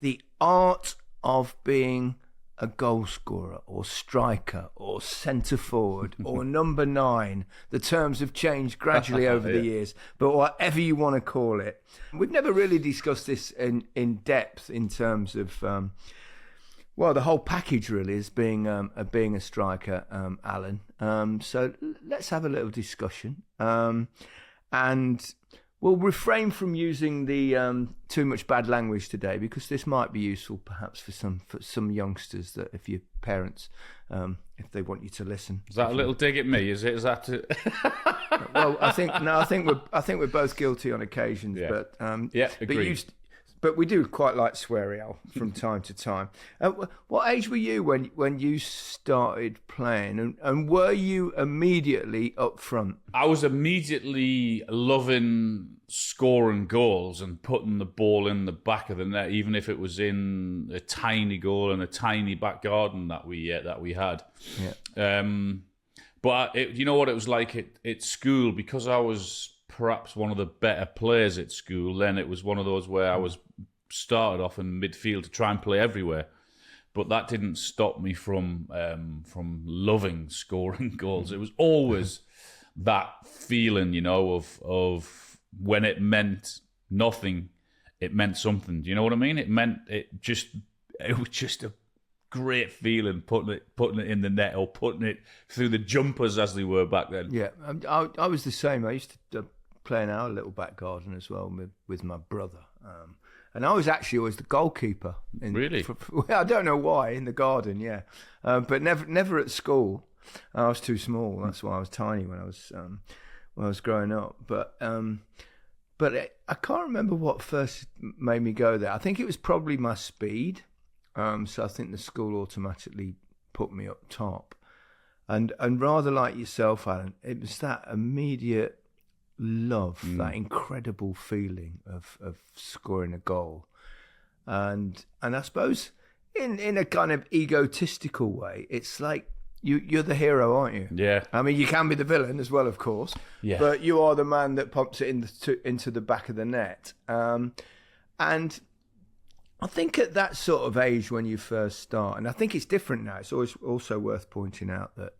the art of being a goal scorer or striker or centre forward or number 9. The terms have changed gradually over the years, but whatever you want to call it. We've never really discussed this in depth in terms of, the whole package really is being a striker, Alan. So let's have a little discussion. And we'll refrain from using the too much bad language today, because this might be useful perhaps for some youngsters, that if your parents, if they want you to listen. Is that a little dig at me? Is that? Well, I think we're both guilty on occasions, but agreed. But we do quite like swearing out from time to time. What age were you when you started playing, and were you immediately up front? I was immediately loving scoring goals and putting the ball in the back of the net, even if it was in a tiny goal in a tiny back garden that we had. Yeah. But you know what it was like at school, because I was perhaps one of the better players at school. Then it was one of those where I was started off in midfield to try and play everywhere, but that didn't stop me from loving scoring goals. It was always that feeling, of when it meant nothing, it meant something. Do you know what I mean? It was just a great feeling putting it in the net, or putting it through the jumpers as they were back then. Yeah, I was the same. I used to play in our little back garden as well with my brother. And I was actually always the goalkeeper. Really? I don't know why, in the garden, yeah. But never at school. I was too small. That's why I was tiny when I was growing up. But I can't remember what first made me go there. I think it was probably my speed. So I think the school automatically put me up top. And rather like yourself, Alan, it was that immediate love, that incredible feeling of scoring a goal. And I suppose in a kind of egotistical way, it's like you're the hero, aren't you? Yeah. I mean, you can be the villain as well, of course. Yeah. But you are the man that pumps it into the back of the net. And I think at that sort of age when you first start, and I think it's different now, it's always also worth pointing out that,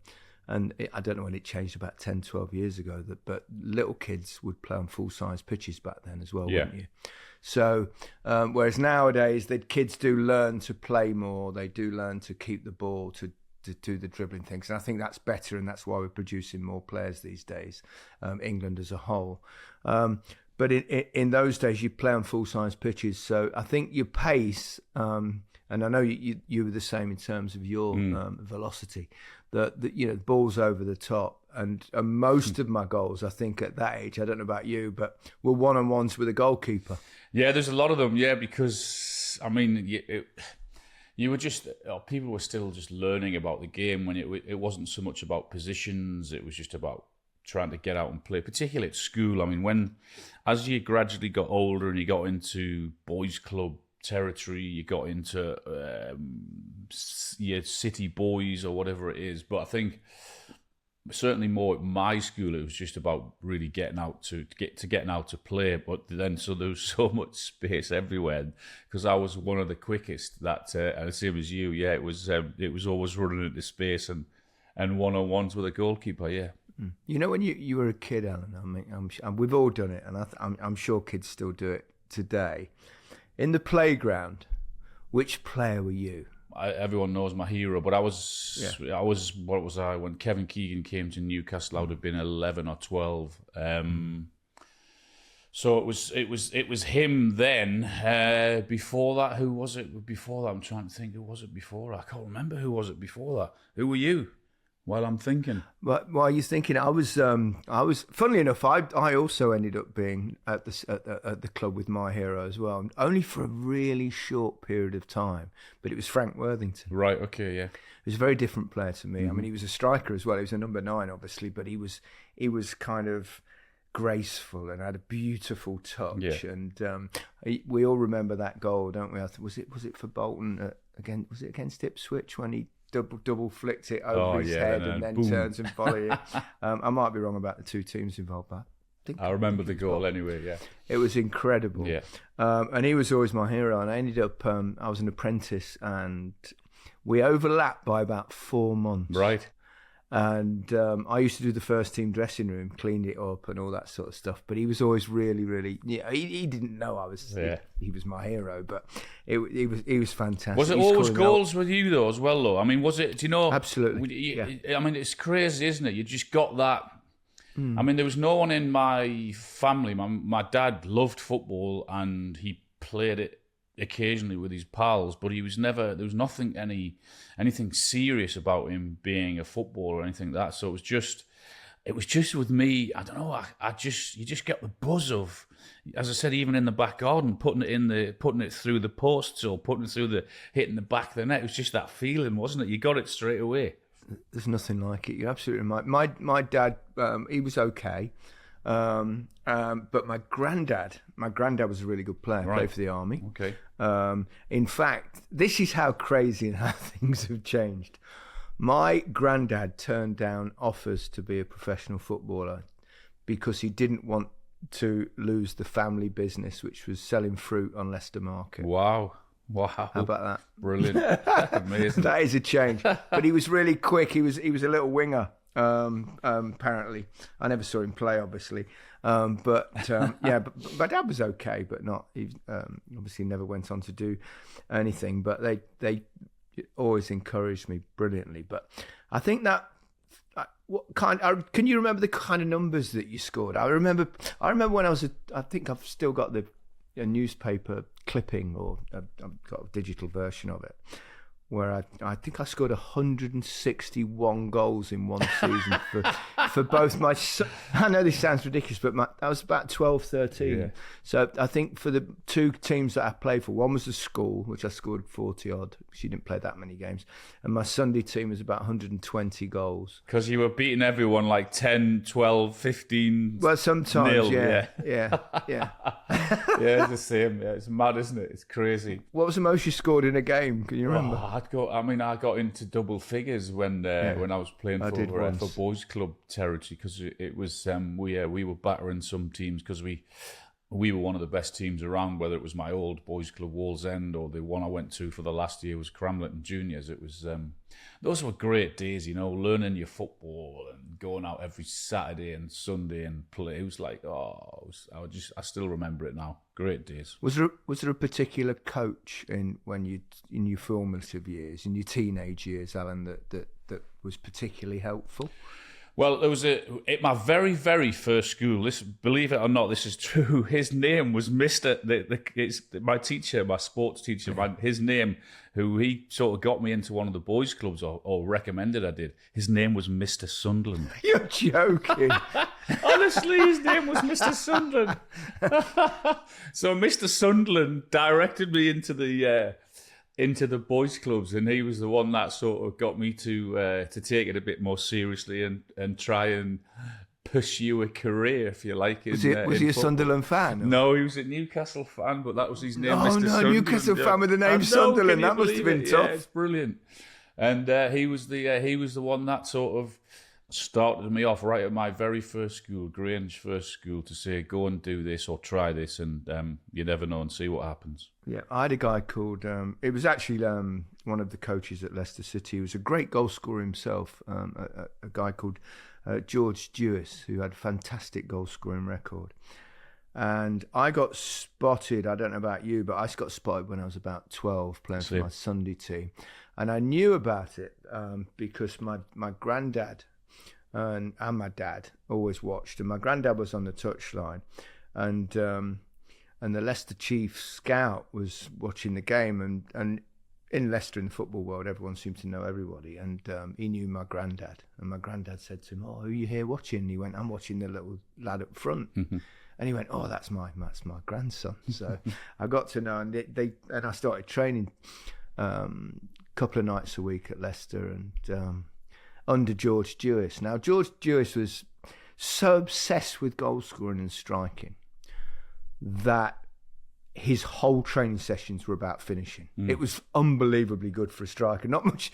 and I don't know when it changed about 10, 12 years ago, but little kids would play on full-size pitches back then as well, wouldn't you? So, whereas nowadays, the kids do learn to play more, they do learn to keep the ball, to do the dribbling things. And I think that's better, and that's why we're producing more players these days, England as a whole. But in those days, you play on full-size pitches, so I think your pace, and I know you were the same in terms of your velocity, that the ball's over the top, and most of my goals, I think at that age, I don't know about you, but were one-on-ones with a goalkeeper. Yeah, there's a lot of them. Yeah, because I mean, you were just people were still just learning about the game when it wasn't so much about positions. It was just about trying to get out and play, particularly at school. I mean, as you gradually got older and you got into boys' club territory, you got into city boys or whatever it is. But I think certainly more at my school, it was just about really getting out to play. But then, so there was so much space everywhere, because I was one of the quickest. That and the same as you, yeah, it was always running into space and one-on-ones with a goalkeeper, yeah. You know, when you were a kid, Alan, I mean, we've all done it, and I'm sure kids still do it today. In the playground, which player were you? Everyone knows my hero, but I was what was I when Kevin Keegan came to Newcastle? I would have been 11 or 12. So it was him then. Before that, who was it? Before that, I'm trying to think. Who was it before? I can't remember who was it before that. Who were you? While I'm thinking. But while you're thinking, I was. Funnily enough, I also ended up being at the club with my hero as well, only for a really short period of time. But it was Frank Worthington. Right. Okay. Yeah. He was a very different player to me. I mean, he was a striker as well. He was a number 9, obviously, but he was kind of graceful and had a beautiful touch. Yeah. And we all remember that goal, don't we? Was it for Bolton again? Was it against Ipswich when he double flicked it over his head and then boom. Turns and volley it? I might be wrong about the two teams involved, but I remember the goal anyway. Yeah, it was incredible. Yeah, and he was always my hero. And I ended up, I was an apprentice, and we overlapped by about 4 months. right. And I used to do the first team dressing room, cleaned it up and all that sort of stuff. But he was always really, really, he didn't know I was, he was my hero, but he was fantastic. Was it always goals with you though, as well though? I mean, was it, do you know? Absolutely. I mean, it's crazy, isn't it? You just got that. I mean, there was no one in my family. My dad loved football and he played it occasionally with his pals, but he was never, there was nothing, anything serious about him being a footballer or anything like that. So it was just with me, I don't know, you just get the buzz of, as I said, even in the back garden, putting it through the posts or hitting the back of the net. It was just that feeling, wasn't it? You got it straight away. There's nothing like it. You're absolutely right. My dad, he was okay. But my granddad was a really good player. Right. Played for the army. Okay. In fact, this is how crazy and how things have changed. My granddad turned down offers to be a professional footballer because he didn't want to lose the family business, which was selling fruit on Leicester Market. Wow. How about that? Brilliant. Amazing. That is a change. But he was really quick. He was a little winger. Apparently, I never saw him play, obviously, but my dad was okay, but not. He obviously never went on to do anything. But they always encouraged me brilliantly. But I think that can you remember the kind of numbers that you scored? I remember when I was I think I've still got a newspaper clipping, or I've got a digital version of it, where I think I scored 161 goals in one season for both my... I know this sounds ridiculous, but I was about 12, 13. Yeah. So I think for the two teams that I played for, one was the school, which I scored 40-odd. She didn't play that many games. And my Sunday team was about 120 goals. Because you were beating everyone like 10, 12, 15... Well, sometimes, nil, yeah. Yeah, it's the same. Yeah, it's mad, isn't it? It's crazy. What was the most you scored in a game? Can you remember? I got into double figures when I was playing for boys club territory, because it was we were battering some teams because we were one of the best teams around, whether it was my old boys club Wallsend or the one I went to for the last year was Cramlington Juniors. It was those were great days, learning your football and going out every Saturday and Sunday and play. It was like, I still remember it now. Great days. Was there a particular coach in your formative years, in your teenage years, Alan, that was particularly helpful? Well, there was at my very, very first school. This, believe it or not, this is true. His name was Mr. My teacher, my sports teacher. His name, who he sort of got me into one of the boys' clubs or recommended I did. His name was Mr. Sunderland. You're joking. Honestly, his name was Mr. Sunderland. So Mr. Sunderland directed me into the boys' clubs, and he was the one that sort of got me to take it a bit more seriously and try and pursue a career, if you like. Was he a Sunderland fan? Or? No, he was a Newcastle fan, but that was his name. Oh, Mr. no, Sunderland. Newcastle fan with the name Sunderland. That must have been tough. Yeah, it's brilliant. And he was the one that sort of started me off right at my very first school, Grange first school, to say, go and do this or try this, and you never know, and see what happens. Yeah, I had a guy called, it was actually one of the coaches at Leicester City. He was a great goal scorer himself, a guy called George Dewis, who had a fantastic goal scoring record. And I got spotted, I don't know about you, but I got spotted when I was about 12 playing for my Sunday team. And I knew about it because my granddad and my dad always watched, and my granddad was on the touchline, and the Leicester Chiefs scout was watching the game, and in Leicester, in the football world, everyone seemed to know everybody, and he knew my granddad, and my granddad said to him, "Oh, who are you here watching?" And he went, "I'm watching the little lad up front." Mm-hmm. And he went, "Oh, that's my grandson." So I got to know, and I started training a couple of nights a week at Leicester, and under George Dewis. Now, George Dewis was so obsessed with goal scoring and striking that his whole training sessions were about finishing. It was unbelievably good for a striker. Not much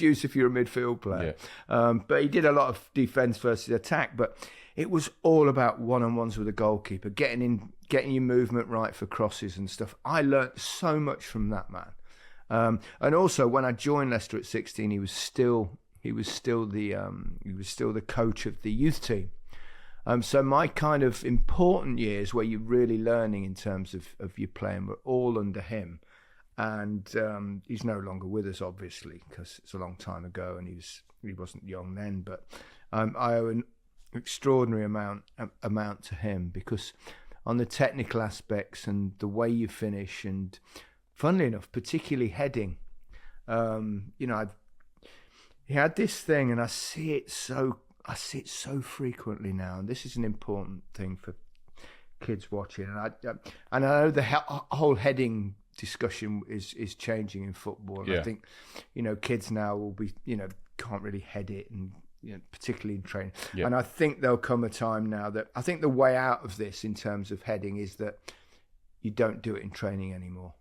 use if you're a midfield player. Yeah. But he did a lot of defence versus attack. But it was all about one-on-ones with the goalkeeper, getting your movement right for crosses and stuff. I learnt so much from that man. And also, when I joined Leicester at 16, he was still the coach of the youth team. So my kind of important years where you're really learning in terms of your playing were all under him. And he's no longer with us, obviously, because it's a long time ago and he wasn't young then. But I owe an extraordinary amount to him, because on the technical aspects and the way you finish, and funnily enough, particularly heading, he had this thing, and I see it so frequently now, and this is an important thing for kids watching. And I know the whole heading discussion is changing in football. And I think, kids now will be, can't really head it, and particularly in training. Yeah. And I think there'll come a time now that I think the way out of this in terms of heading is that you don't do it in training anymore.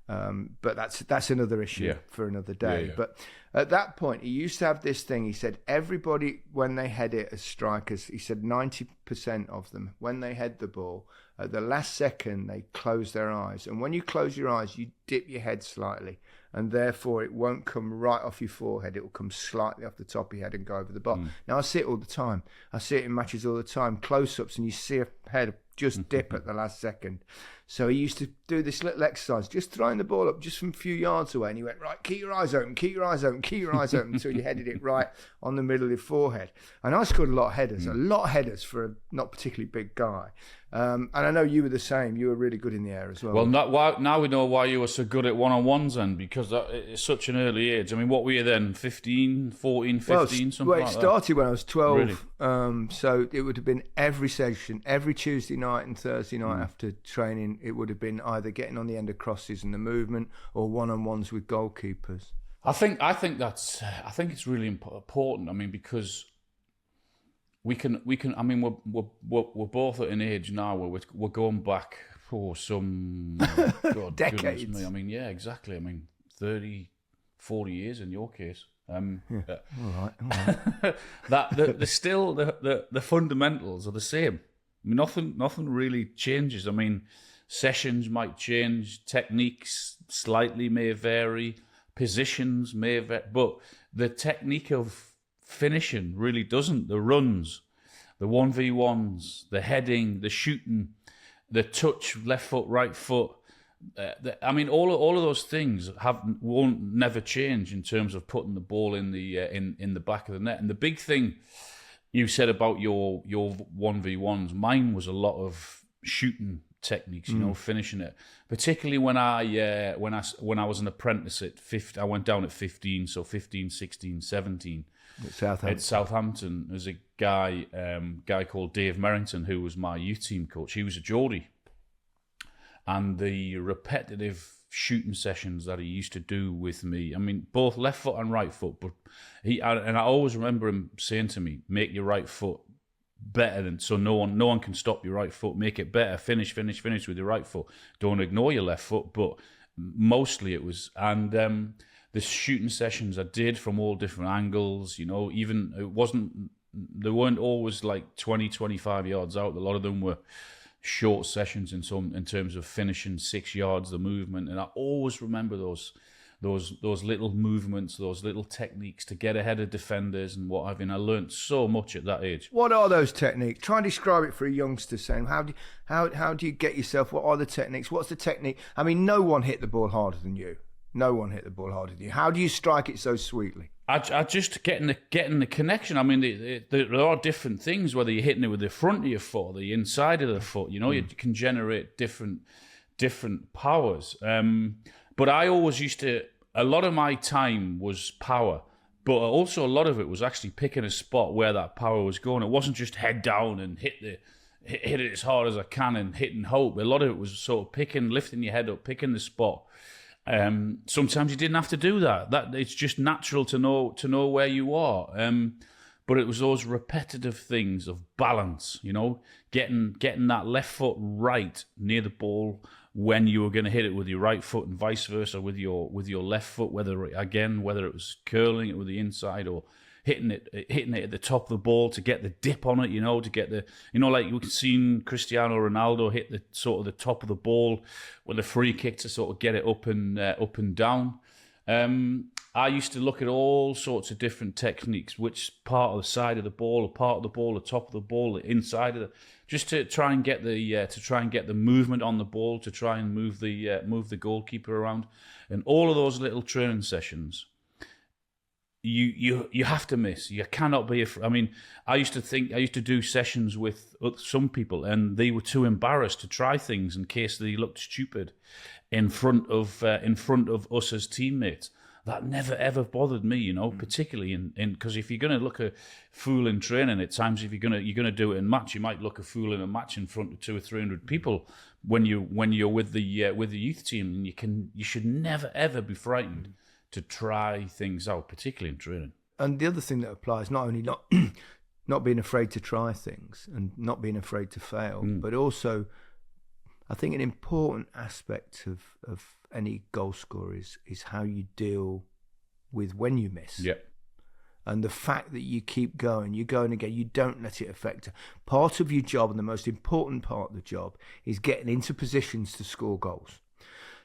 But that's another issue for another day. Yeah. But at that point, he used to have this thing. He said everybody, when they head it as strikers, he said 90% of them, when they head the ball, at the last second, they close their eyes. And when you close your eyes, you dip your head slightly. And therefore, it won't come right off your forehead. It will come slightly off the top of your head and go over the bottom. Now, I see it all the time. I see it in matches all the time, close-ups, and you see a head just dip at the last second. So he used to do this little exercise, just throwing the ball up just from a few yards away. And he went, right, keep your eyes open, keep your eyes open, keep your eyes open, until you headed it right on the middle of your forehead. And I scored a lot of headers for a not particularly big guy. And I know you were the same. You were really good in the air as well. Well, now we know why you were so good at one-on-ones then, because it's such an early age. I mean, what were you then, 15, 14, 15, something like that? It started when I was 12. Really? So it would have been every session, every Tuesday night and Thursday night after training, it would have been either getting on the end of crosses and the movement, or one-on-ones with goalkeepers. I think it's really important. I mean, because we can. I mean, we're both at an age now where we're going back for some God, decades. Me. I mean, yeah, exactly. I mean, 30, 40 years in your case. All right. The fundamentals are the same. I mean, nothing really changes. I mean, sessions might change, techniques slightly may vary, positions may vary, but the technique of finishing really doesn't. The runs, the 1v1s, the heading, the shooting, the touch, left foot, right foot. I mean, all of those things won't never change in terms of putting the ball in the back of the net. And the big thing you said about your 1v1s, mine was a lot of shooting techniques, finishing it. Particularly when I was an apprentice at 15, I went down at 15, so 15, 16, 17. At Southampton, there's a guy called Dave Merrington who was my youth team coach. He was a Geordie, and the repetitive shooting sessions that he used to do with me, I mean, both left foot and right foot, but I always remember him saying to me, make your right foot better than, so no one can stop your right foot, make it better, finish with your right foot, don't ignore your left foot. But mostly it was, and the shooting sessions I did from all different angles, even they weren't always like 20, 25 yards out. A lot of them were short sessions in terms of finishing 6 yards, the movement. And I always remember those little movements, those little techniques to get ahead of defenders and what have you. And I learned so much at that age. What are those techniques? Try and describe it for a youngster, saying how do you get yourself? What are the techniques? What's the technique? I mean, no one hit the ball harder than you. No one hit the ball harder than you. How do you strike it so sweetly? I just getting the connection. I mean, there are different things, whether you're hitting it with the front of your foot or the inside of the foot. You can generate different powers. But I always used to, a lot of my time was power, but also a lot of it was actually picking a spot where that power was going. It wasn't just head down and hit it as hard as I can and hit and hope. A lot of it was sort of lifting your head up, picking the spot. Sometimes you didn't have to do that. That it's just natural to know where you are. But it was those repetitive things of balance, getting that left foot right near the ball, when you were going to hit it with your right foot and vice versa with your left foot, whether it was curling it with the inside or hitting it at the top of the ball to get the dip on it, to get the, like you've seen Cristiano Ronaldo hit the sort of the top of the ball with a free kick to sort of get it up and down. I used to look at all sorts of different techniques, which part of the side of the ball, a part of the ball, the top of the ball, the inside of the, just to try and get the movement on the ball, to try and move the goalkeeper around, and all of those little training sessions. You have to miss. You cannot be. I used to do sessions with some people, and they were too embarrassed to try things in case they looked stupid in front of us as teammates. That never ever bothered me, particularly in because if you're going to look a fool in training, at times if you're going to do it in match, you might look a fool in a match in front of 200 or 300 people when you're with the youth team, and you should never ever be frightened to try things out, particularly in training. And the other thing that applies, not only not being afraid to try things and not being afraid to fail, but also, I think an important aspect of any goal scorer is how you deal with when you miss. Yeah. And the fact that you keep going, you go and again, you don't let it affect you. Part of your job, and the most important part of the job, is getting into positions to score goals.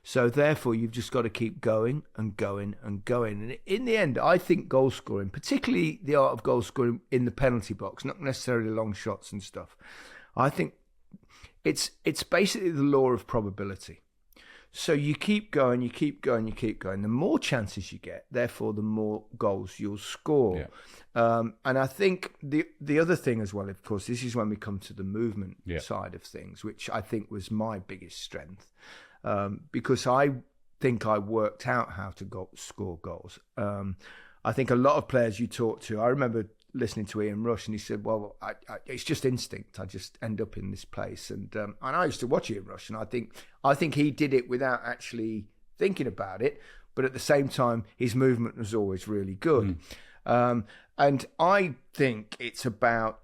So therefore, you've just got to keep going and going and going. And in the end, I think goal scoring, particularly the art of goal scoring in the penalty box, not necessarily long shots and stuff, I think it's basically the law of probability. So you keep going, you keep going, you keep going. The more chances you get, therefore, the more goals you'll score. Yeah. And I think the other thing as well, of course, this is when we come to the movement side of things, which I think was my biggest strength. Because I think I worked out how to score goals. I think a lot of players you talk to, I remember listening to Ian Rush, and he said, well, it's just instinct. I just end up in this place. And I used to watch Ian Rush, and I think he did it without actually thinking about it. But at the same time, his movement was always really good. And I think it's about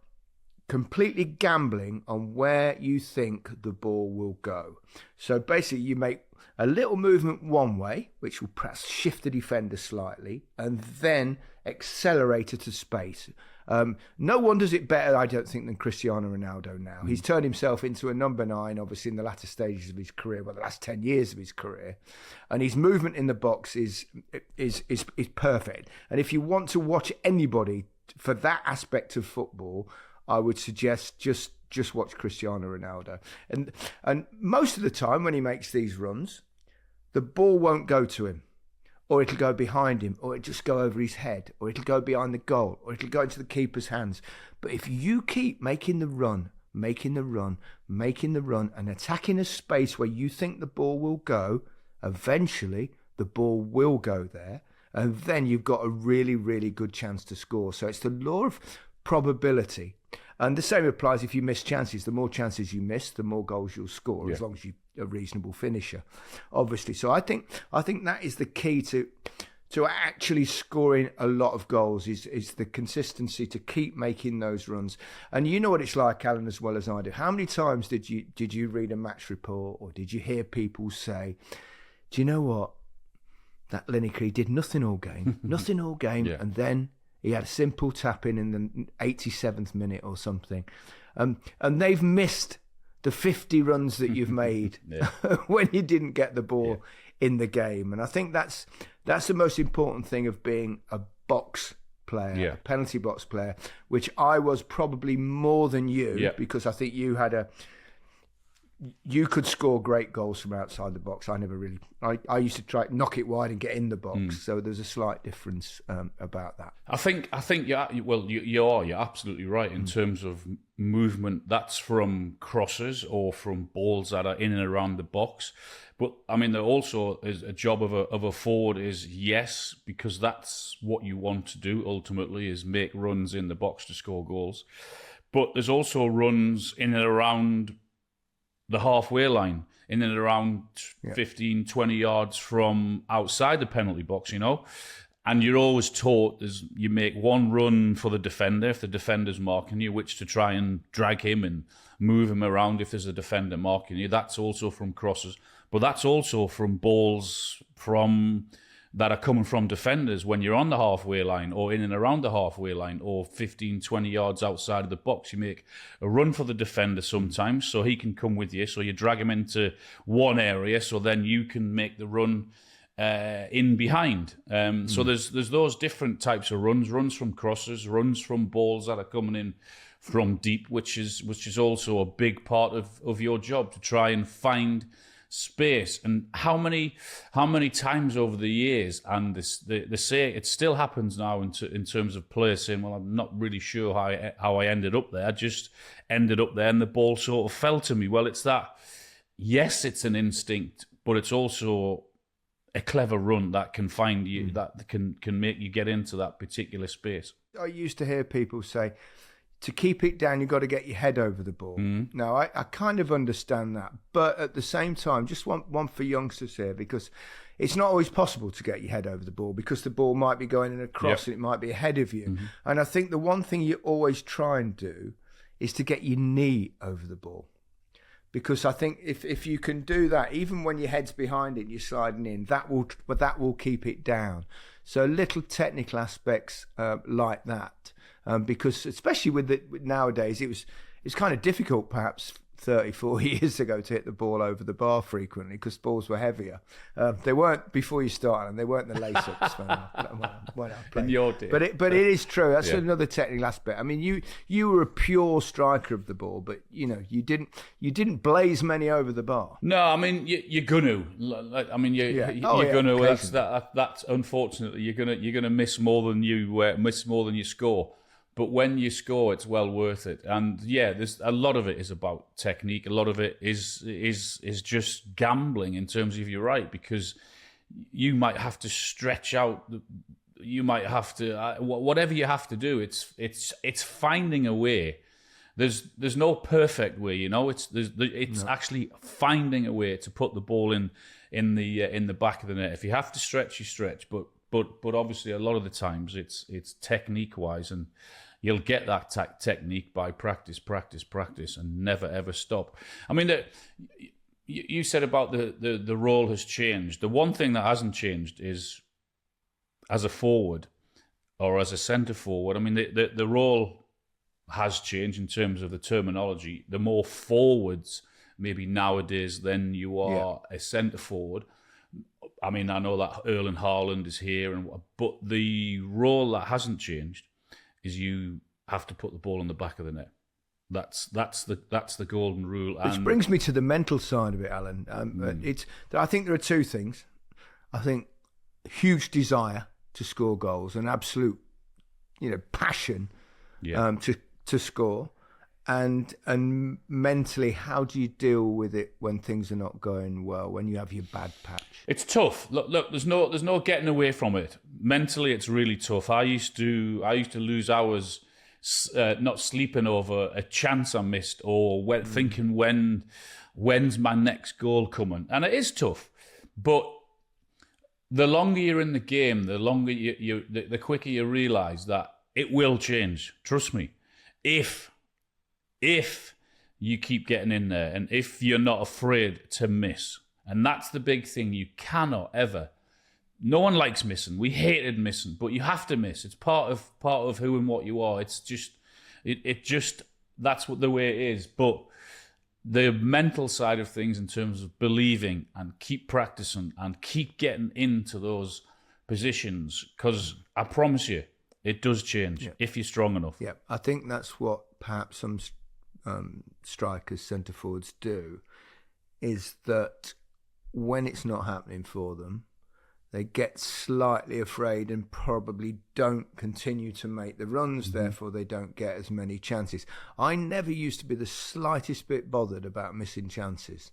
completely gambling on where you think the ball will go. So basically, you make a little movement one way, which will perhaps shift the defender slightly, and then accelerate it to space. No one does it better, I don't think, than Cristiano Ronaldo now. He's turned himself into a number 9, obviously, in the latter stages of his career, the last 10 years of his career. And his movement in the box is perfect. And if you want to watch anybody for that aspect of football, I would suggest just watch Cristiano Ronaldo. And most of the time when he makes these runs, the ball won't go to him, or it'll go behind him, or it'll just go over his head, or it'll go behind the goal, or it'll go into the keeper's hands. But if you keep making the run, and attacking a space where you think the ball will go, eventually the ball will go there, and then you've got a really, really good chance to score. So it's the law of probability. And the same applies if you miss chances. The more chances you miss, the more goals you'll score, as long as you're a reasonable finisher, obviously. So I think that is the key to actually scoring a lot of goals is the consistency to keep making those runs. And you know what it's like, Alan, as well as I do. How many times did you read a match report, or did you hear people say, do you know what? That Lineker, he did nothing all game, and then he had a simple tap in the 87th minute or something. And they've missed the 50 runs that you've made when you didn't get the ball in the game. And I think that's the most important thing of being a box player, a penalty box player, which I was probably more than you, because I think you could score great goals from outside the box. I never really. I used to try to knock it wide and get in the box. So there's a slight difference about that. I think you're absolutely right in terms of movement. That's from crosses or from balls that are in and around the box. But I mean, there also is a job of a forward is because that's what you want to do ultimately, is make runs in the box to score goals. But there's also runs in and around the halfway line, in and around 15, 20 yards from outside the penalty box, and And you're always taught is you make one run for the defender if the defender's marking you, which to try and drag him and move him around if there's a defender marking you. That's also from crosses, but that's also from balls that are coming from defenders when you're on the halfway line or in and around the halfway line or 15, 20 yards outside of the box. You make a run for the defender sometimes so he can come with you. So you drag him into one area so then you can make the run in behind. So there's those different types of runs from crosses, runs from balls that are coming in from deep, which is also a big part of your job, to try and find space. And how many times over the years, and they say it still happens now in terms of players saying, well, I'm not really sure how I ended up there. I just ended up there and the ball sort of fell to me. Well, it's that, yes, it's an instinct, but it's also a clever run that can find you, that can make you get into that particular space. I used to hear people say, to keep it down, you've got to get your head over the ball. Now, I kind of understand that. But at the same time, just want one for youngsters here, because it's not always possible to get your head over the ball because the ball might be going in a cross and it might be ahead of you. And I think the one thing you always try and do is to get your knee over the ball. Because I think if you can do that, even when your head's behind it and you're sliding in, that will keep it down. So little technical aspects like that. Because especially with nowadays, it's kind of difficult perhaps 30, 40 years ago to hit the ball over the bar frequently because balls were heavier. They weren't before you started, and they weren't the lace-ups when I played. In your day. But it is true. That's another technical aspect. I mean, you were a pure striker of the ball, but you didn't blaze many over the bar. No, I mean you're gonna. I mean you're gonna. That's unfortunately you're gonna miss more than you score. But when you score, it's well worth it. And there's a lot of it is about technique. A lot of it is just gambling in terms of you're right, because you might have to stretch out. You might have to whatever you have to do. It's finding a way. There's no perfect way, It's actually finding a way to put the ball in the back of the net. If you have to stretch, you stretch. But obviously a lot of the times it's technique wise, and you'll get that technique by practice, and never ever stop. I mean, you said about the role has changed. The one thing that hasn't changed is as a forward or as a centre forward. I mean, the role has changed in terms of the terminology. The more forwards maybe nowadays than you are a centre forward. I mean, I know that Erling Haaland is here, but the role that hasn't changed is you have to put the ball in the back of the net. That's the golden rule. Which brings me to the mental side of it, Alan. I think there are two things. I think huge desire to score goals and absolute, passion to score. And mentally, how do you deal with it when things are not going well, when you have your bad patch? It's tough. Look, there's no getting away from it. Mentally, it's really tough. I used to lose hours not sleeping over a chance I missed or thinking when's my next goal coming, and it is tough. But the longer you're in the game, the longer the quicker you realise that it will change. Trust me. If you keep getting in there and if you're not afraid to miss. And that's the big thing. You cannot ever. No one likes missing. We hated missing, but you have to miss. It's part of who and what you are. It's just, that's what the way it is. But the mental side of things in terms of believing and keep practicing and keep getting into those positions, because I promise you, it does change if you're strong enough. Yeah, I think that's what perhaps some strikers, centre forwards do, is that when it's not happening for them, they get slightly afraid and probably don't continue to make the runs. Therefore, they don't get as many chances. I never used to be the slightest bit bothered about missing chances.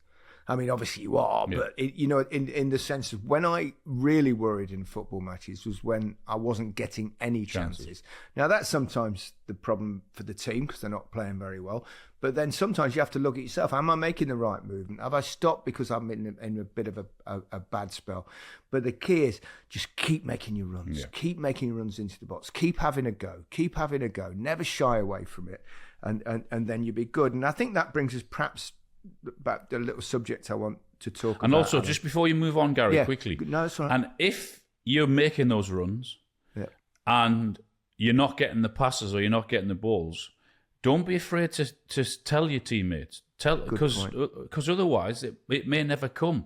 I mean, obviously you are, but in the sense of when I really worried in football matches was when I wasn't getting any chances. Now that's sometimes the problem for the team because they're not playing very well. But then sometimes you have to look at yourself. Am I making the right movement? Have I stopped because I'm in a bit of a bad spell? But the key is just keep making your runs. Keep making your runs into the box. Keep having a go. Keep having a go. Never shy away from it. And then you'll be good. And I think that brings us perhaps back to a little subject I want to talk about. And also, just before you move on, Gary, quickly. No, that's all right. And if you're making those runs and you're not getting the passes or you're not getting the balls, don't be afraid to tell your teammates. Because otherwise it may never come.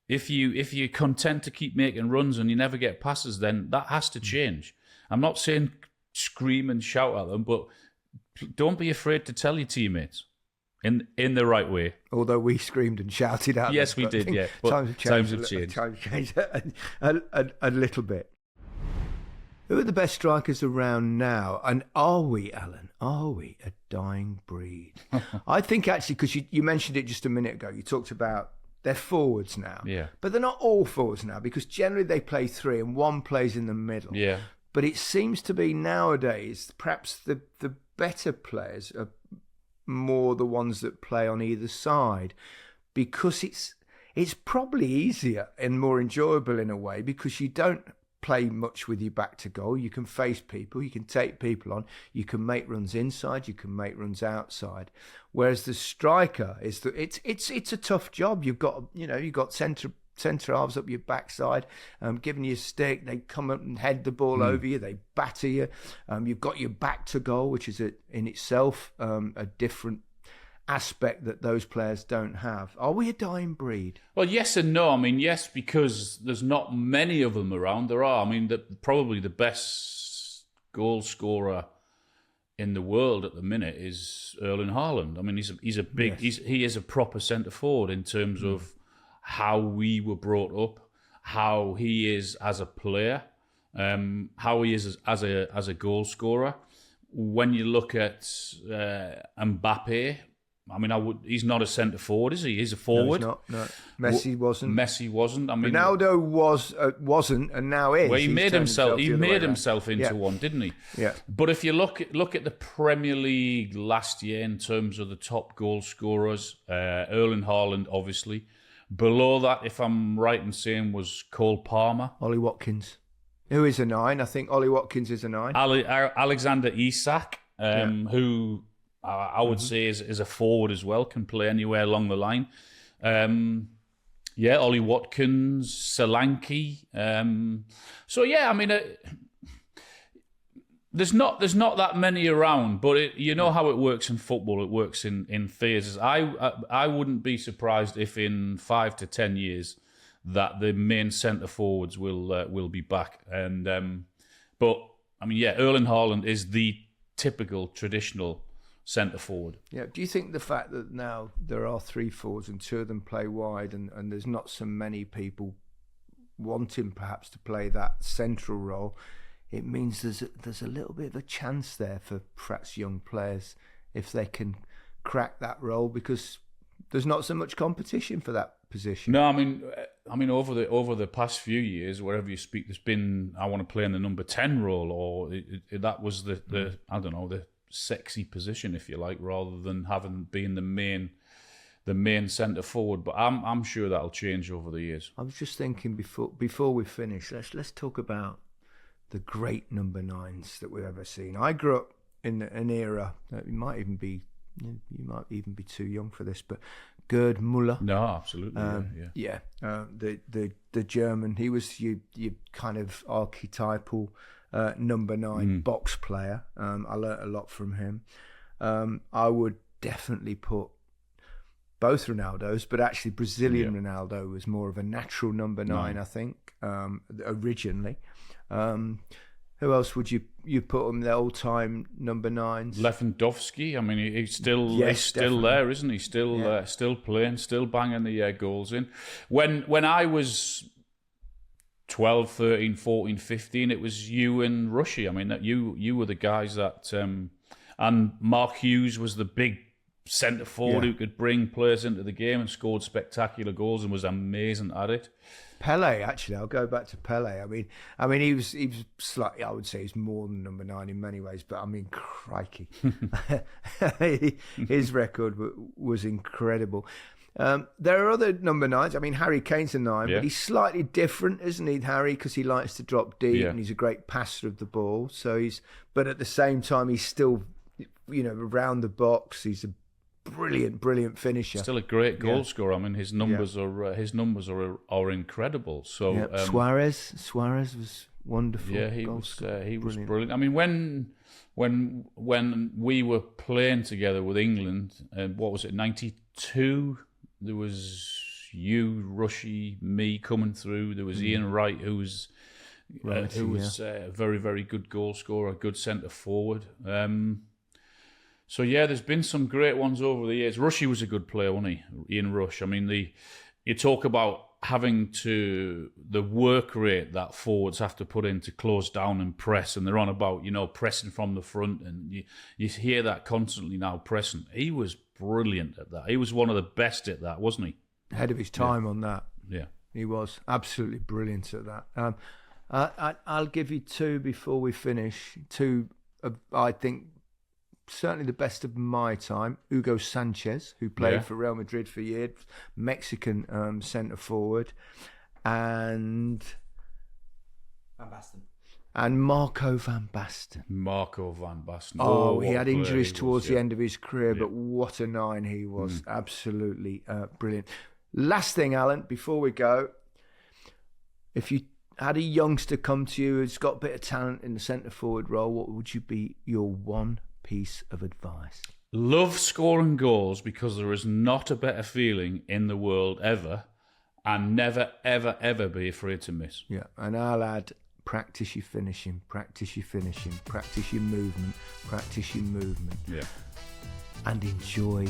If you're content to keep making runs and you never get passes, then that has to change. I'm not saying scream and shout at them, but don't be afraid to tell your teammates in the right way. Although we screamed and shouted at them. Yes, we did, yeah. Times have changed. Times have changed a little bit. Who are the best strikers around now? And are we, Alan, a dying breed? I think actually, because you mentioned it just a minute ago, you talked about they're forwards now. Yeah. But they're not all forwards now because generally they play three and one plays in the middle. Yeah. But it seems to be nowadays perhaps the better players are more the ones that play on either side because it's probably easier and more enjoyable in a way because you don't play much with your back to goal. You can face people, you can take people on, you can make runs inside, you can make runs outside. Whereas the striker it's a tough job. You've got centre halves up your backside, giving you a stick. They come up and head the ball over you. They batter you. You've got your back to goal, which is in itself a different aspect that those players don't have. Are we a dying breed? Well, yes and no. I mean, yes, because there's not many of them around. There are. I mean, probably the best goal scorer in the world at the minute is Erling Haaland. I mean, he's a big. Yes. He is a proper centre forward in terms of how we were brought up, how he is as a player, how he is as a goal scorer. When you look at Mbappe, I mean, he's not a centre forward, is he? He's a forward. No, he's not. No. Messi wasn't. I mean, Ronaldo wasn't, and now is. Well, he made himself into one, didn't he? Yeah. But if you look at the Premier League last year in terms of the top goal scorers, Erling Haaland, obviously. Below that, if I'm right in saying, was Cole Palmer. Ollie Watkins, who is a 9. I think Ollie Watkins is a 9. Alexander Isak, who I would say is a forward as well, can play anywhere along the line. Ollie Watkins, Solanke. So, I mean... There's not that many around, but you know how it works in football. It works in phases. I wouldn't be surprised if in 5 to 10 years that the main centre forwards will be back. And but I mean, Erling Haaland is the typical traditional centre forward. Yeah. Do you think the fact that now there are 3 forwards and 2 of them play wide, and there's not so many people wanting perhaps to play that central role? It means there's a little bit of a chance there for perhaps young players if they can crack that role because there's not so much competition for that position. No, I mean over the past few years, wherever you speak, there's been I want to play in the number 10 role, or that was the I don't know, the sexy position, if you like, rather than having been the main centre forward. But I'm sure that'll change over the years. I was just thinking before we finish, let's talk about the great number 9s that we've ever seen. I grew up in an era that you might even be too young for this, but Gerd Müller. No, absolutely. The German. He was your kind of archetypal number 9 box player. I learnt a lot from him. I would definitely put both Ronaldos, but actually Brazilian Ronaldo was more of a natural number 9, I think, originally. Who else would you put on the all-time number 9s? Lewandowski. I mean, he's still there, isn't he? Still playing, still banging the goals in. When I was 12, 13, 14, 15, it was you and Rushy. I mean, that you were the guys that, and Mark Hughes was the big centre forward Yeah. who could bring players into the game and scored spectacular goals and was amazing at it. Pele, actually, I'll go back to Pele. I mean, he was slightly. I would say he's more than number 9 in many ways, but I mean, crikey, his record was incredible. There are other number 9s. I mean, Harry Kane's a 9, Yeah. but he's slightly different, isn't he, Harry? Because he likes to drop deep Yeah. and he's a great passer of the ball. So but at the same time, he's still, around the box. He's a brilliant finisher. Still a great goal scorer. I mean, his numbers are incredible. So Yeah. Suarez was wonderful. yeah, he goal was scorer. brilliant. I mean, when we were playing together with England, what was it, 92? There was you, Rushy, me coming through. There was Ian Wright, who was a very, very good goal scorer, a good centre forward. So yeah, there's been some great ones over the years. Rushy was a good player, wasn't he? Ian Rush. I mean, you talk about having the work rate that forwards have to put in to close down and press, and they're on about pressing from the front, and you hear that constantly now, pressing. He was brilliant at that. He was one of the best at that, wasn't he? Ahead of his time on that. Yeah, he was absolutely brilliant at that. I'll give you 2 before we finish. 2, I think, certainly the best of my time. Hugo Sanchez, who played for Real Madrid for years, Mexican centre forward, and Van Basten. And Marco van Basten. Oh, he had injuries towards the yeah. end of his career, but what a 9 he was. Absolutely brilliant. Last thing, Alan, before we go, if you had a youngster come to you who's got a bit of talent in the centre forward role, what would you be your one piece of advice? Love scoring goals, because there is not a better feeling in the world ever, and never, ever, ever be afraid to miss. Yeah, and I'll add, practice your finishing, practice your finishing, practice your movement, practice your movement. Yeah. And enjoy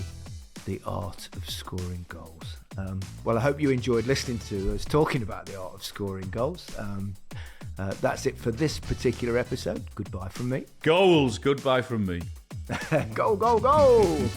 the art of scoring goals. Well, I hope you enjoyed listening to us talking about the art of scoring goals. That's it for this particular episode. Goodbye from me. Goals, goodbye from me. Go, go, go!